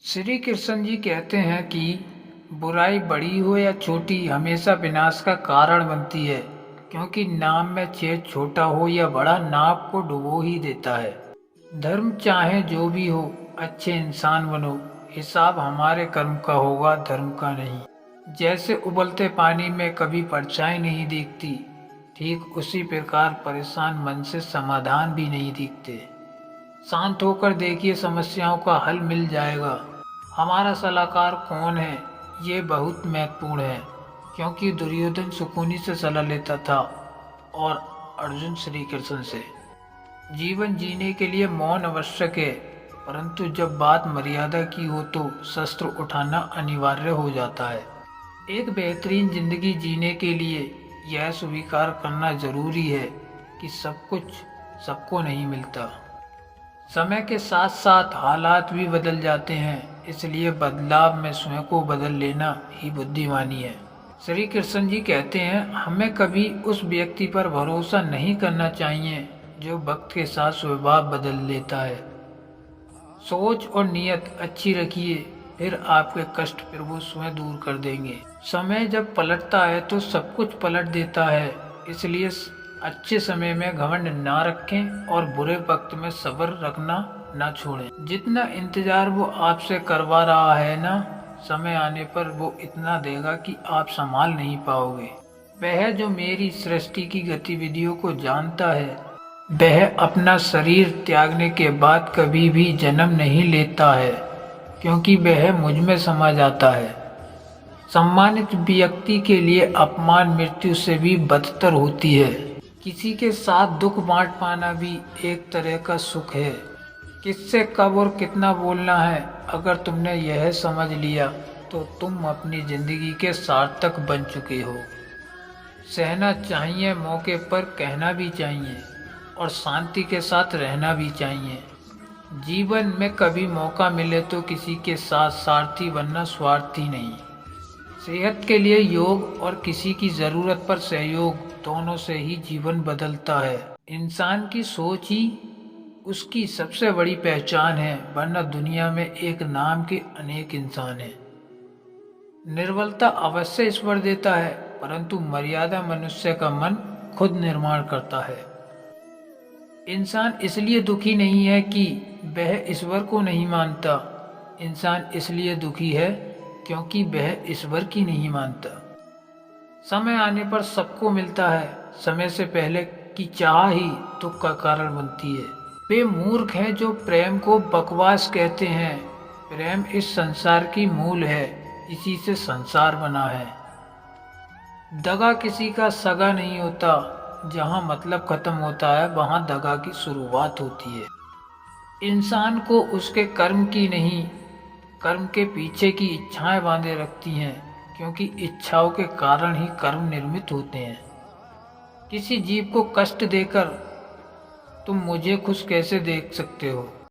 श्री कृष्ण जी कहते हैं कि बुराई बड़ी हो या छोटी हमेशा विनाश का कारण बनती है, क्योंकि नाम में छेद छोटा हो या बड़ा नाव को डुबो ही देता है। धर्म चाहे जो भी हो, अच्छे इंसान बनो, हिसाब हमारे कर्म का होगा, धर्म का नहीं। जैसे उबलते पानी में कभी परछाई नहीं दिखती, ठीक उसी प्रकार परेशान मन से समाधान भी नहीं दिखते। शांत होकर देखिए, समस्याओं का हल मिल जाएगा। हमारा सलाहकार कौन है, ये बहुत महत्वपूर्ण है, क्योंकि दुर्योधन सुकूनी से सलाह लेता था और अर्जुन श्री कृष्ण से। जीवन जीने के लिए मौन आवश्यक है, परंतु जब बात मर्यादा की हो तो शस्त्र उठाना अनिवार्य हो जाता है। एक बेहतरीन जिंदगी जीने के लिए यह स्वीकार करना जरूरी है कि सब कुछ सबको नहीं मिलता। समय के साथ साथ हालात भी बदल जाते हैं, इसलिए बदलाव में स्वयं को बदल लेना ही बुद्धिमानी है। श्री कृष्ण जी कहते हैं, हमें कभी उस व्यक्ति पर भरोसा नहीं करना चाहिए जो वक्त के साथ स्वभाव बदल लेता है। सोच और नियत अच्छी रखिए, फिर आपके कष्ट प्रभु स्वयं दूर कर देंगे। समय जब पलटता है तो सब कुछ पलट देता है, इसलिए अच्छे समय में घमंड ना रखें और बुरे वक्त में सब्र रखना ना छोड़ें। जितना इंतजार वो आपसे करवा रहा है ना, समय आने पर वो इतना देगा कि आप संभाल नहीं पाओगे। वह जो मेरी सृष्टि की गतिविधियों को जानता है, वह अपना शरीर त्यागने के बाद कभी भी जन्म नहीं लेता है, क्योंकि वह मुझ में समा जाता है। सम्मानित व्यक्ति के लिए अपमान मृत्यु से भी बदतर होती है। किसी के साथ दुख बांट पाना भी एक तरह का सुख है। किससे कब और कितना बोलना है, अगर तुमने यह समझ लिया तो तुम अपनी जिंदगी के सार्थक बन चुके हो। सहना चाहिए, मौके पर कहना भी चाहिए और शांति के साथ रहना भी चाहिए। जीवन में कभी मौका मिले तो किसी के साथ सारथी बनना, स्वार्थी नहीं। सेहत के लिए योग और किसी की ज़रूरत पर सहयोग, दोनों से ही जीवन बदलता है। इंसान की सोच ही उसकी सबसे बड़ी पहचान है, वरना दुनिया में एक नाम के अनेक इंसान हैं। निर्बलता अवश्य ईश्वर देता है, परंतु मर्यादा मनुष्य का मन खुद निर्माण करता है। इंसान इसलिए दुखी नहीं है कि वह ईश्वर को नहीं मानता, इंसान इसलिए दुखी है क्योंकि वह ईश्वर की नहीं मानता। समय आने पर सबको मिलता है, समय से पहले की चाह ही दुख का कारण बनती है। वे मूर्ख हैं जो प्रेम को बकवास कहते हैं। प्रेम इस संसार की मूल है, इसी से संसार बना है। दगा किसी का सगा नहीं होता, जहाँ मतलब खत्म होता है वहाँ दगा की शुरुआत होती है। इंसान को उसके कर्म की नहीं, कर्म के पीछे की इच्छाएं बांधे रखती हैं, क्योंकि इच्छाओं के कारण ही कर्म निर्मित होते हैं। किसी जीव को कष्ट देकर तुम मुझे खुश कैसे देख सकते हो?